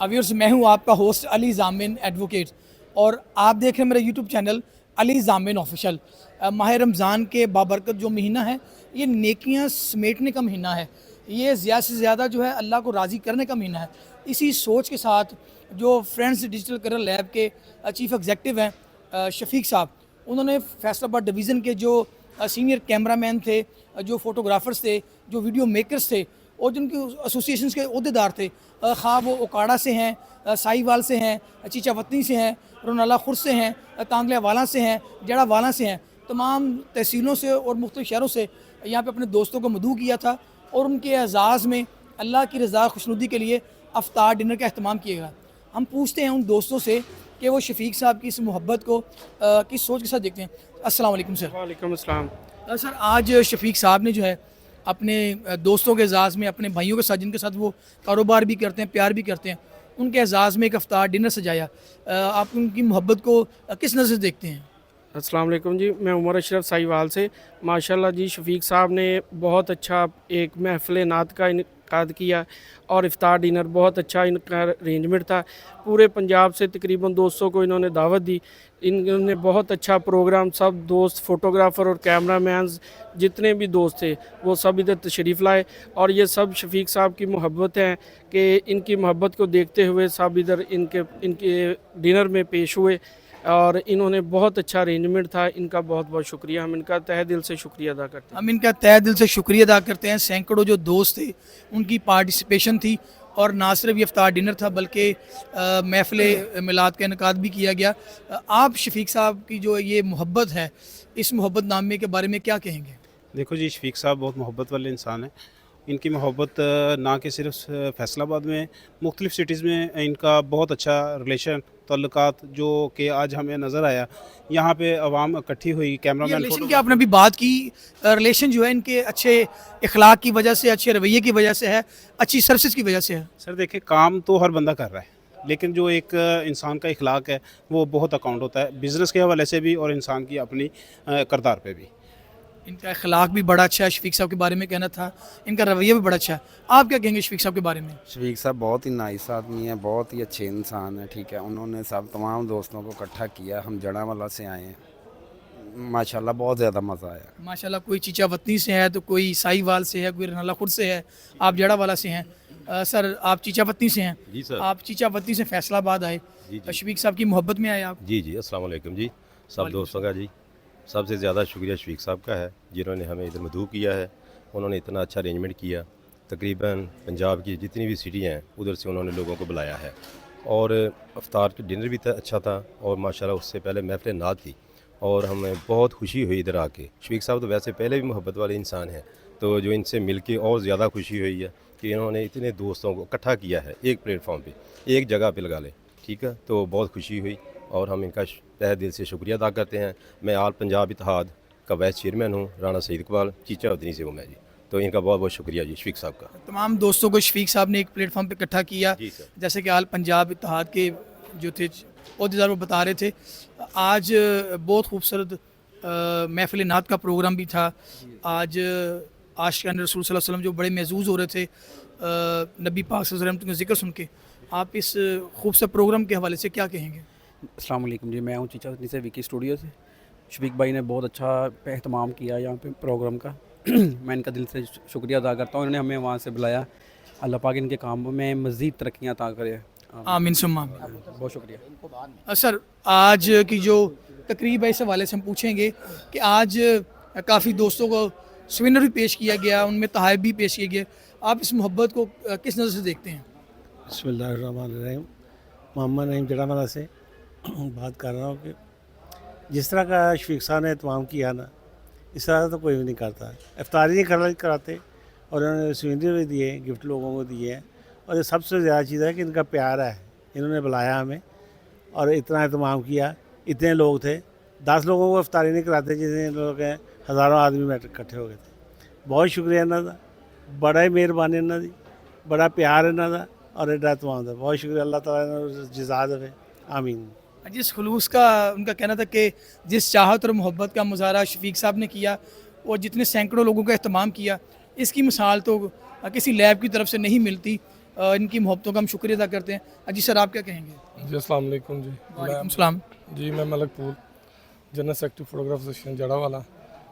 Viewers, मैं हूं आपका होस्ट अली जामिन एडवोकेट और आप देख रहे हैं मेरा यूट्यूब चैनल अली जामिन ऑफिशियल। माह रमज़ान के बाबरकत जो महीना है, ये नेकियां समेटने का महीना है। ये ज़्यादा से ज़्यादा जो है अल्लाह को राज़ी करने का महीना है। इसी सोच के साथ जो फ्रेंड्स डिजिटल करियर लैब के चीफ़ एग्जेक्टिव हैं शफीक साहब, उन्होंने फैसलाबाद डिवीज़न के जो सीनियर कैमरामैन थे, जो फ़ोटोग्राफ़र्स थे, जो वीडियो मेकर्स थे और जिनके एसोसिएशंस के अहदेदार थे, ख़्वाह वो ओकाड़ा से हैं, साहिवाल से हैं, चीचावतनी से हैं, रोनाला खुर्द से हैं, तांगले वाला से हैं, जड़ा वाला से हैं, तमाम तहसीलों से और मुख्तलिफ शहरों से यहाँ पे अपने दोस्तों को मदऊ किया था और उनके एजाज़ में अल्लाह की रज़ा खुशनुदी के लिए अफ्तार डिनर का अहतमाम किया गया। हम पूछते हैं उन दोस्तों से कि वो शफीक साहब की इस मोहब्बत को किस सोच के साथ देखते हैं। अस्सलाम वालेकुम सर। वालेकुम अस्सलाम। सर, आज शफीक साहब ने जो है अपने दोस्तों के एजाज़ में, अपने भाइयों के साथ जिनके साथ वो कारोबार भी करते हैं, प्यार भी करते हैं, उनके एजाज़ में एक अफ्तार डिनर सजाया। आप उनकी मोहब्बत को किस नज़र से देखते हैं? अस्सलाम वालेकुम जी, मैं उमर अशरफ साहिवाल से। माशाल्लाह जी, शफीक साहब ने बहुत अच्छा एक महफ़िल नात का इनकाद किया और इफ्तार डिनर बहुत अच्छा इनका अरेंजमेंट था। पूरे पंजाब से तकरीबन 200 को इन्होंने दावत दी। इन्होंने बहुत अच्छा प्रोग्राम, सब दोस्त फ़ोटोग्राफ़र और कैमरामैन्स जितने भी दोस्त थे वो सब इधर तशरीफ़ लाए और ये सब शफीक साहब की मोहब्बत है कि इनकी मोहब्बत को देखते हुए सब इधर इनके डिनर में पेश हुए और इन्होंने बहुत अच्छा अरेंजमेंट था। इनका बहुत बहुत शुक्रिया, हम इनका तहे दिल से शुक्रिया अदा करते हैं। हम इनका तहे दिल से शुक्रिया अदा करते हैं। सैकड़ों जो दोस्त थे उनकी पार्टिसिपेशन थी और ना सिर्फ ये इफ्तार डिनर था बल्कि महफ़िल मिलाद का इनकाद भी किया गया। आप शफीक साहब की जो ये मोहब्बत है, इस मोहब्बत नामे के बारे में क्या कहेंगे? देखो जी, शफीक साहब बहुत मोहब्बत वाले इंसान हैं। इनकी मोहब्बत ना कि सिर्फ फैसलाबाद में, मुख्तलिफ़ सिटीज़ में इनका बहुत अच्छा रिलेशन तल्लुकात जो कि आज हमें नज़र आया। यहाँ पे आवाम इकट्ठी हुई, कैमरामैन रिलेशन की आपने अभी बात की, रिलेशन जो है इनके अच्छे इखलाक की वजह से, अच्छे रवैये की वजह से है, अच्छी सर्विस की वजह से है। सर देखिए, काम तो हर बंदा कर रहा है लेकिन जो एक इंसान का इखलाक है वो बहुत अकाउंट होता है, बिज़नेस के हवाले से भी और इंसान की अपनी किरदार पे भी। इनका अखलाक भी बड़ा अच्छा है, शफीक साहब के बारे में कहना था। इनका रवैया भी बड़ा अच्छा है। आप क्या कहेंगे शफीक साहब के बारे में? शफीक साहब बहुत ही नाइस आदमी है, बहुत ही अच्छे इंसान है। ठीक है, उन्होंने सब तमाम दोस्तों को इकट्ठा किया। हम जड़ावाला से आए हैं, माशाल्लाह बहुत ज़्यादा मज़ा आया। माशाल्लाह, कोई चीचावतनी से है तो कोई साहिवाल से है, कोई रनाला खुर्द से है, आप जड़ा वाला से हैं। सर, आप चीचावतनी से हैं। जी सर। आप चीचावतनी से फैसलाबाद आए, शफीक साहब की मोहब्बत में आए आप। जी जी, अस्सलाम वालेकुम जी, सब दोस्तों का जी सबसे ज़्यादा शुक्रिया शफीक साहब का है जिन्होंने हमें इधर मदऊ किया है। उन्होंने इतना अच्छा अरेंजमेंट किया, तकरीबन पंजाब की जितनी भी सिटी हैं उधर से उन्होंने लोगों को बुलाया है और अफ्तार का डिनर भी अच्छा था और माशाल्लाह उससे पहले महफ़िल नात थी और हमें बहुत खुशी हुई इधर आके। शफीक साहब तो वैसे पहले भी मोहब्बत वाले इंसान हैं, तो जो इनसे मिल के और ज़्यादा खुशी हुई है कि इन्होंने इतने दोस्तों को इकट्ठा किया है एक प्लेटफॉर्म पे, एक जगह पे लगा ले। ठीक है, तो बहुत खुशी हुई और हम इनका तहे दिल से शुक्रिया अदा करते हैं। मैं आल पंजाब इत्तेहाद का वाइस चेयरमैन हूँ, राणा सईद इकबाल, चीचावतनी से हूँ मैं जी। तो इनका बहुत बहुत शुक्रिया जी शफीक साहब का। तमाम दोस्तों को शफीक साहब ने एक प्लेटफॉर्म पे इकट्ठा किया। जी सर। जैसे कि आल पंजाब इत्तेहाद के जो थे अहदेदार वो बता रहे थे, आज बहुत खूबसूरत महफ़िल नात का प्रोग्राम भी था। आज आशिकान रसूल सल्लल्लाहु अलैहि वसल्लम जो बड़े महजूज़ हो रहे थे नबी पाक सल्लल्लाहु अलैहि वसल्लम का ज़िक्र सुन के, आप इस खूबसूरत प्रोग्राम के हवाले से क्या कहेंगे? अस्सलाम वालेकुम जी, मैं हूँ चीचावतनी से, विकी स्टूडियो से। शफीक भाई ने बहुत अच्छा एहतमाम किया यहाँ पे प्रोग्राम का। मैं इनका दिल से शुक्रिया अदा करता हूँ, इन्होंने हमें वहाँ से बुलाया। अल्लाह पाक इनके काम में मज़ीद तरक्कियाँ अता करे। आमीन सुम्मा। बहुत शुक्रिया। सर, आज की जो तकरीब है इस हवाले से हम पूछेंगे कि आज काफ़ी दोस्तों को स्विनर भी पेश किया गया, उनमें तहाइफ भी पेश किए गए। आप इस मोहब्बत को किस नज़र से देखते हैं? बिस्मिल्लाहिर्रहमानिर्रहीम। मोहम्मद नईम जड़ावाला से बात कर रहा हूँ कि जिस तरह का शफीक साहब ने एहतमाम किया ना, इस तरह तो कोई भी नहीं करता। इफ्तारी नहीं कराते और उन्होंने स्वीनर भी दिए, गिफ्ट लोगों को दिए हैं। और ये सबसे ज़्यादा चीज़ है कि इनका प्यार है, इन्होंने बुलाया हमें और इतना एहतमाम किया। इतने लोग थे, 10 लोगों को इफ्तारी नहीं कराते, जितने लोग हैं हज़ारों आदमी में इकट्ठे हो गए थे। बहुत शुक्रिया इन्हों का, बड़ा ही मेहरबानी इन्हों की, बड़ा प्यार इन्हों का और एडा एहतमाम का। बहुत शुक्रिया, अल्लाह ताला जज़ा देवे, आमीन। जिस खुलूस का उनका कहना था कि जिस चाहत और मोहब्बत का मुजाहरा शफीक साहब ने किया और जितने सैकड़ों लोगों का अहतमाम किया, इसकी मिसाल तो किसी लैब की तरफ से नहीं मिलती। इनकी मोहब्बतों का हम शुक्रिया अदा करते हैं। अजी सर, आप क्या कहेंगे? जी अस्सलाम वालेकुम जी। वालेकुम सलाम। जी मैं Malakpur general secretary photograph association Jaranwala.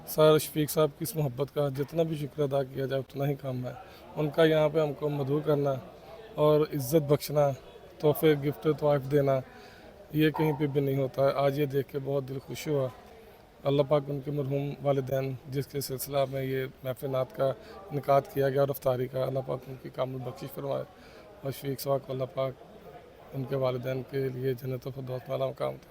Sir Shafiq साहब की इस मोहब्बत का जितना भी शुक्र अदा किया जाए उतना ही कम है। उनका यहाँ पे हमको मदहू करना और इज़्ज़त बख्शना, तोहफे गिफ्ट तोहफ़ देना, ये कहीं पे भी नहीं होता है। आज ये देख के बहुत दिल खुश हुआ। अल्लाह पाक उनके मरहूम वालिदैन जिसके सिलसिला में ये महफ़िल नात का इनकाद किया गया और अफ्तारी का, अल्लाह पाक उनकी कामिल बख्शिश फरमाए और शफीक साहब को अल्लाह पाक उनके वालिदैन के लिए जन्नत फ़िरदौस वाला मकाम था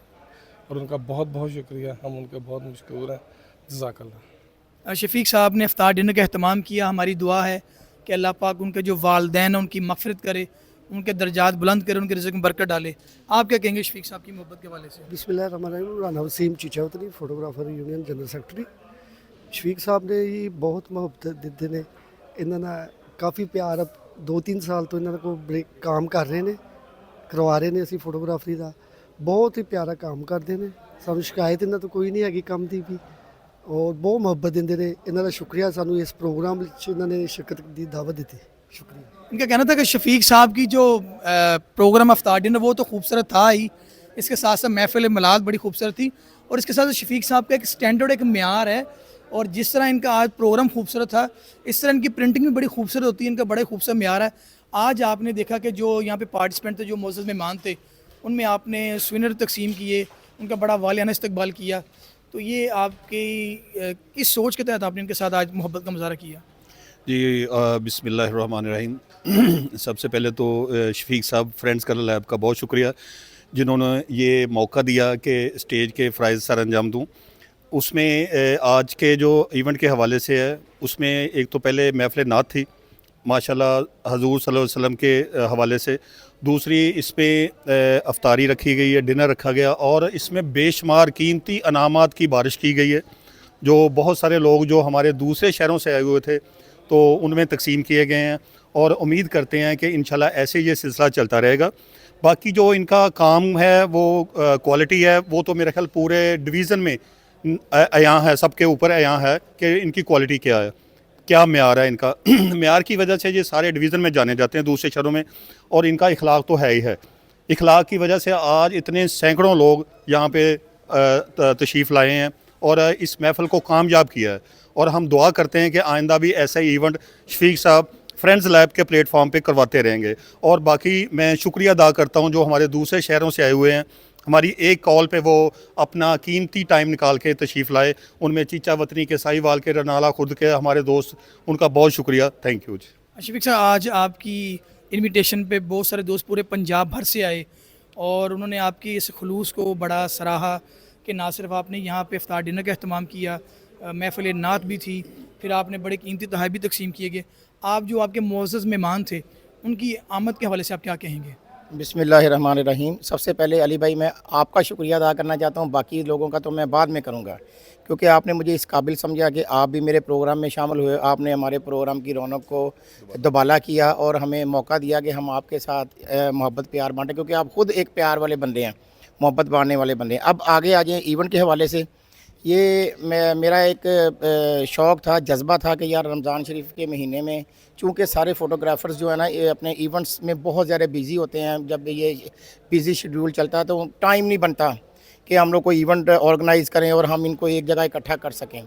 और उनका बहुत बहुत शुक्रिया, हम उनके बहुत मशकूर हैं। जज़ाकल्लाह। शफीक साहब ने इफ्तार डिनर का अहतमाम किया। हमारी दुआ है कि अल्लाह पाक उनके जो वालदैन हैं उनकी मग़फ़िरत करे, उनके दर्जात बुलंद करे, उनके रिज़्क़ में बरकत डाले। आप क्या कहेंगे शफीक साहब की मोहब्बत के हवाले से? बिस्मिल्लाहिर्रहमानिर्रहीम। Rana Waseem Chichawatni photographer union general secretary. Shafiq साहब ने ही बहुत ਮੁਹੱਬਤ ਦਿੱਤੇ ਨੇ। ਇਹਨਾਂ ਨਾਲ ਕਾਫੀ ਪਿਆਰ 2-3 ਸਾਲ ਤੋਂ ਇਹਨਾਂ ਕੋਲ ਬੜੇ ਕੰਮ ਕਰ ਰਹੇ ਨੇ, ਕਰਵਾ ਰਹੇ ਨੇ ਅਸੀਂ ਫੋਟੋਗ੍ਰਾਫਰੀ ਦਾ। ਬਹੁਤ ਹੀ ਪਿਆਰਾ ਕੰਮ ਕਰਦੇ ਨੇ, ਸਾਨੂੰ ਸ਼ਿਕਾਇਤ ਇਹਨਾਂ ਤੋਂ ਕੋਈ ਨਹੀਂ ਹੈਗੀ ਕੰਮ ਦੀ ਵੀ, ਔਰ ਬਹੁਤ ਮੁਹੱਬਤ ਦਿੰਦੇ ਨੇ। ਇਹਨਾਂ ਦਾ ਸ਼ੁਕਰੀਆ, ਸਾਨੂੰ ਇਸ ਪ੍ਰੋਗਰਾਮ ਵਿੱਚ ਇਹਨਾਂ ਨੇ शिरकत ਦੀ दावत ਦਿੱਤੀ। शुक्रिया। इनका कहना था कि शफीक साहब की जो प्रोग्राम अफ्तार डिनर वो तो खूबसूरत था ही, इसके साथ साथ महफिल मिलाद बड़ी खूबसूरत थी और इसके साथ शफीक साहब का एक स्टैंडर्ड एक म्यार है। और जिस तरह इनका आज प्रोग्राम खूबसूरत था, इस तरह इनकी प्रिंटिंग भी बड़ी खूबसूरत होती है, इनका बड़े खूबसूरत म्यार है। आज आपने देखा कि जो यहाँ पे पार्टिसिपेंट थे, जो मोअज़्ज़ज़ मेहमान थे, उनमें आपने स्विनर तकसीम किए, उनका बड़ा वालियाना इस्तकबाल किया। तो ये आपकी किस सोच के तहत आपने इनके साथ आज मोहब्बत का मुज़ाहरा किया? जी बिस्मिल्लाहिर्रहमानिर्रहीम। सबसे पहले तो शफीक साहब फ्रेंड्स कलर लैब का बहुत शुक्रिया, जिन्होंने ये मौका दिया कि स्टेज के फ़राइज़ सर अंजाम दूँ। उसमें आज के जो इवेंट के हवाले से है, उसमें एक तो पहले महफ़िल नात थी माशाल्लाह हजूर सल्लल्लाहु अलैहि वसल्लम के हवाले से, दूसरी इसमें अफ्तारी रखी गई है, डिनर रखा गया और इसमें बेशुमार कीमती अनामात की बारिश की गई है, जो बहुत सारे लोग जो हमारे दूसरे शहरों से आए हुए थे तो उनमें तकसीम किए गए हैं और उम्मीद करते हैं कि इंशाल्लाह ऐसे ये सिलसिला चलता रहेगा। बाकी जो इनका काम है वो क्वालिटी है, वो तो मेरे ख्याल पूरे डिवीज़न में अयां है, सबके ऊपर अयां है कि इनकी क्वालिटी क्या है, क्या म्यार है इनका। म्यार की वजह से ये सारे डिवीज़न में जाने जाते हैं दूसरे शहरों में, और इनका इखलाक तो है ही है। इखलाक की वजह से आज इतने सैकड़ों लोग यहाँ पे तशरीफ़ लाए हैं और इस महफ़िल को कामयाब किया है। और हम दुआ करते हैं कि आइंदा भी ऐसा ही इवेंट शफीक साहब फ्रेंड्स लैब के प्लेटफॉर्म पे करवाते रहेंगे। और बाकी मैं शुक्रिया अदा करता हूँ जो हमारे दूसरे शहरों से आए हुए हैं, हमारी एक कॉल पे वो अपना कीमती टाइम निकाल के तशरीफ़ लाए। उनमें चीचा वतनी के, साहिवाल के, रनाला खुर्द के हमारे दोस्त, उनका बहुत शुक्रिया, थैंक यू जी। शफीक साहब, आज आपकी इनविटेशन पे बहुत सारे दोस्त पूरे पंजाब भर से आए और उन्होंने आपकी इस खुलूस को बड़ा सराहा कि ना सिर्फ आपने यहाँ पे इफ्तार डिनर का अहतमाम किया, महफ़िल नात भी थी, फिर आपने बड़े कीमती तोहफ़े भी तकसीम किए गए। आप जो आपके मुअज़्ज़ज़ मेहमान थे, उनकी आमद के हवाले से आप क्या कहेंगे? बिस्मिल्लाहिर्रहमानिर्रहीम। सबसे पहले अली भाई मैं आपका शुक्रिया अदा करना चाहता हूँ, बाकी लोगों का तो मैं बाद में करूँगा, क्योंकि आपने मुझे इस काबिल समझा कि आप भी मेरे प्रोग्राम में शामिल हुए। आपने हमारे प्रोग्राम की रौनक को दुबाला किया और हमें मौका दिया कि हम आपके साथ मोहब्बत प्यार बांटें, क्योंकि आप ख़ुद एक प्यार वाले बंदे हैं, मोहब्बत बांटने वाले बंदे हैं। अब आगे आ जाए इवेंट के हवाले से। ये मेरा एक शौक़ था, जज्बा था कि यार रमज़ान शरीफ के महीने में चूँकि सारे फ़ोटोग्राफ़र्स जो है ना ये अपने इवेंट्स में बहुत ज़्यादा बिज़ी होते हैं, जब ये बिज़ी शेड्यूल चलता है तो टाइम नहीं बनता कि हम लोग कोई इवेंट ऑर्गेनाइज़ करें और हम इनको एक जगह इकट्ठा कर सकें।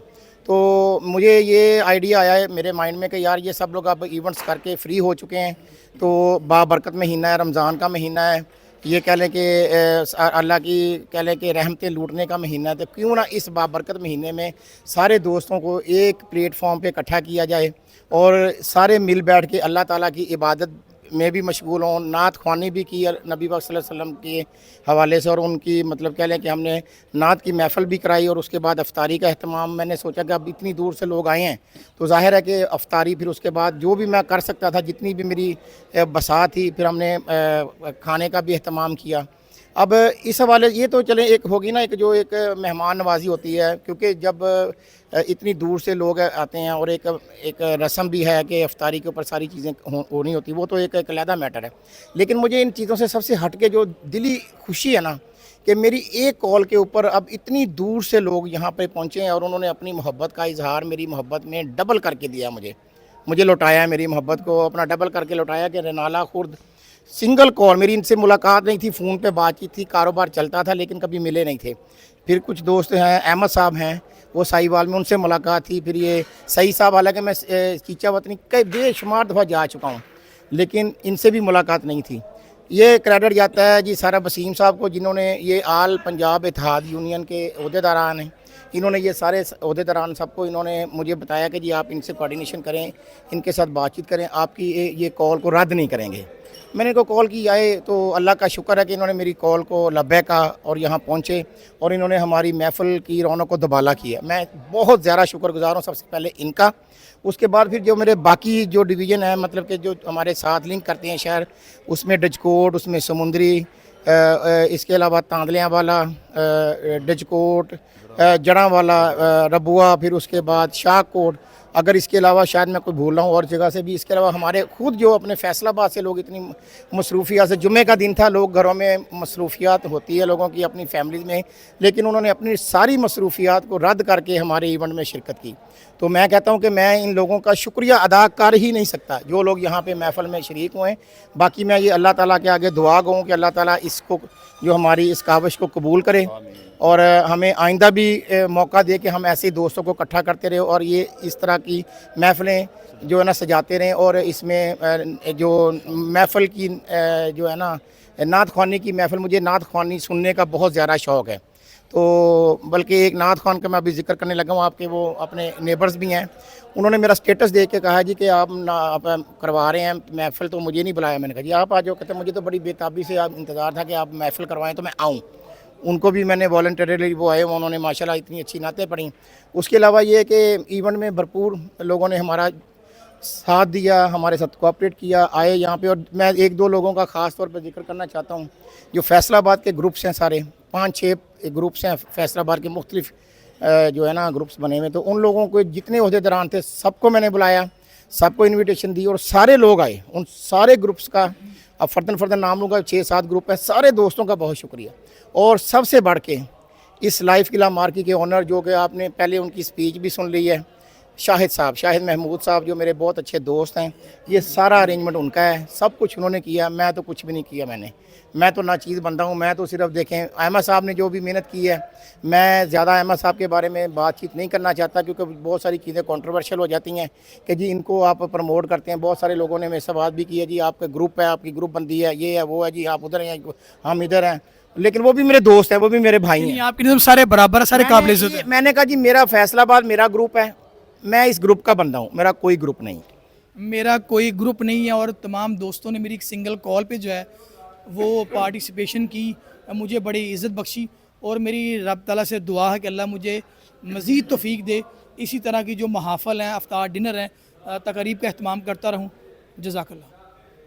तो मुझे ये आइडिया आया है मेरे माइंड में कि यार ये सब लोग अब इवेंट्स करके फ्री हो चुके हैं, तो बाबरकत महीना है, रमज़ान का महीना है, ये कह लें कि अल्लाह की कह लें कि रहमतें लूटने का महीना है, तो क्यों ना इस बाबरकत महीने में सारे दोस्तों को एक प्लेटफॉर्म पे इकट्ठा किया जाए और सारे मिल बैठ के अल्लाह ताला की इबादत में भी मशगूल हों। नात ख्वानी भी की नबी पाक सल्लल्लाहु अलैहि वसल्लम के हवाले से, और उनकी मतलब कह लें कि हमने नात की महफ़िल भी कराई और उसके बाद अफ्तारी का अहतमाम। मैंने सोचा कि अब इतनी दूर से लोग आए हैं तो ज़ाहिर है कि अफ्तारी, फिर उसके बाद जो भी मैं कर सकता था, जितनी भी मेरी बसात थी, फिर हमने खाने का भी अहतमाम किया। अब इस हवाले ये तो चलें एक होगी ना, एक जो एक मेहमान नवाजी होती है, क्योंकि जब इतनी दूर से लोग आते हैं और एक रस्म भी है कि अफ्तारी के ऊपर सारी चीज़ें होनी होती, वो तो एक अलहदा मैटर है। लेकिन मुझे इन चीज़ों से सबसे हट के जो दिली खुशी है ना कि मेरी एक कॉल के ऊपर अब इतनी दूर से लोग यहाँ पे पहुँचे हैं और उन्होंने अपनी मोहब्बत का इजहार मेरी मोहब्बत में डबल करके दिया मुझे। مجھے لوٹایا میری محبت کو اپنا ڈبل کر کے لوٹایا کہ رنالا خرد سنگل کال، میری ان سے ملاقات نہیں تھی، فون پہ بات چیت تھی، کاروبار چلتا تھا لیکن کبھی ملے نہیں تھے. پھر کچھ دوست ہیں احمد صاحب ہیں وہ سائیوال میں، ان سے ملاقات تھی. پھر یہ سعید صاحب، حالانکہ میں چیچا وطنی کئی بے شمار دفعہ جا چکا ہوں لیکن ان سے بھی ملاقات نہیں تھی. یہ کریڈٹ جاتا ہے جی سارا وسیم صاحب کو، جنہوں نے یہ آل پنجاب اتحاد یونین کے عہدیداران ہیں، انہوں نے یہ سارے عہدیداران سب کو انہوں نے مجھے بتایا کہ جی آپ ان سے کوارڈینیشن کریں، ان کے ساتھ بات چیت کریں، آپ کی یہ کال کو رد نہیں کریں گے. میں نے ان کو کال کی آئے تو اللہ کا شکر ہے کہ انہوں نے میری کال کو لبے کہا اور یہاں پہنچے اور انہوں نے ہماری محفل کی رونق کو دوبالا کیا. میں بہت زیادہ شکر گزار ہوں سب سے پہلے ان کا. اس کے بعد پھر جو میرے باقی جو ڈویژن ہیں، مطلب کہ جو ہمارے ساتھ لنک کرتے ہیں شہر، اس میں ڈجکوٹ، اس میں سمندری، اس کے علاوہ تاندلیاں والا، ڈجکوٹ، جڑاں والا، ربوا، پھر اس کے بعد شاہ کوٹ، اگر اس کے علاوہ شاید میں کوئی بھول رہا ہوں اور جگہ سے بھی. اس کے علاوہ ہمارے خود جو اپنے فیصل آباد سے لوگ اتنی مصروفیات سے، جمعے کا دن تھا، لوگ گھروں میں مصروفیات ہوتی ہے لوگوں کی اپنی فیملیز میں، لیکن انہوں نے اپنی ساری مصروفیات کو رد کر کے ہمارے ایونٹ میں شرکت کی. تو میں کہتا ہوں کہ میں ان لوگوں کا شکریہ ادا کر ہی نہیں سکتا جو لوگ یہاں پہ محفل میں شریک ہوئے. باقی میں یہ اللہ تعالیٰ کے آگے دعا گوں کہ اللہ تعالیٰ اس کو جو ہماری اس کاوش کو قبول کرے اور ہمیں آئندہ بھی موقع دے کہ ہم ایسے دوستوں کو اکٹھا کرتے رہے اور یہ اس طرح کی محفلیں جو ہے نا سجاتے رہیں. اور اس میں جو محفل کی جو ہے نا نعت خوانی کی محفل، مجھے نعت خوانی سننے کا بہت زیادہ شوق ہے. تو بلکہ ایک نعت خوان کا میں ابھی ذکر کرنے لگا ہوں، آپ کے وہ اپنے نیبرز بھی ہیں، انہوں نے میرا سٹیٹس دیکھ کے کہا جی کہ آپ کروا رہے ہیں محفل تو مجھے نہیں بلایا. میں نے کہا جی آپ آ جاؤ. کہتے ہیں مجھے تو بڑی بےتابی سے انتظار تھا کہ آپ محفل کروائیں تو میں آؤں. ان کو بھی میں نے والنٹریلی وہ آئے، انہوں نے ماشاءاللہ اتنی اچھی نعتیں پڑھیں. اس کے علاوہ یہ کہ ایونٹ میں بھرپور لوگوں نے ہمارا ساتھ دیا، ہمارے ساتھ کوآپریٹ کیا، آئے یہاں پہ. اور میں ایک دو لوگوں کا خاص طور پہ ذکر کرنا چاہتا ہوں جو فیصل آباد کے گروپس ہیں، سارے 5-6 گروپس ہیں فیصل آباد کے، مختلف جو ہے نا گروپس بنے ہوئے. تو ان لوگوں کو جتنے عہدیداران تھے سب کو میں نے بلایا، سب کو انویٹیشن دی اور سارے لوگ آئے. ان سارے گروپس کا اب فردن نام لوں گا، 6-7 گروپ ہے، سارے دوستوں کا بہت شکریہ. اور سب سے بڑھ کے اس لائف قلعہ مارکی کے اونر، جو کہ آپ نے پہلے ان کی سپیچ بھی سن لی ہے، شاہد صاحب، شاہد محمود صاحب، جو میرے بہت اچھے دوست ہیں. یہ سارا ارینجمنٹ ان کا ہے، سب کچھ انہوں نے کیا، میں تو کچھ بھی نہیں کیا. میں تو ناچیز بندہ ہوں. میں تو صرف دیکھیں احمد صاحب نے جو بھی محنت کی ہے، میں زیادہ احمد صاحب کے بارے میں بات چیت نہیں کرنا چاہتا کیونکہ بہت ساری چیزیں کنٹروورشل ہو جاتی ہیں کہ جی ان کو آپ پروموٹ کرتے ہیں. بہت سارے لوگوں نے میرے سے بات بھی کی ہے جی آپ کا گروپ ہے، آپ کی گروپ بندی ہے، یہ ہے وہ ہے، جی آپ ادھر ہیں ہم ادھر ہیں. لیکن وہ بھی میرے دوست ہیں، وہ بھی میرے بھائی ہیں. آپ کے سارے برابر، سارے قابل عزت ہیں. میں نے کہا جی میرا فیصل آباد میرا گروپ ہے، میں اس گروپ کا بندہ ہوں، میرا کوئی گروپ نہیں. میرا کوئی گروپ نہیں ہے. اور تمام دوستوں نے میری ایک سنگل کال پہ جو ہے وہ پارٹیسپیشن کی، مجھے بڑی عزت بخشی. اور میری رب تعالیٰ سے دعا ہے کہ اللہ مجھے مزید توفیق دے، اسی طرح کی جو محافل ہیں، افطار ڈنر ہیں، تقریب کا اہتمام کرتا رہوں. جزاک اللہ.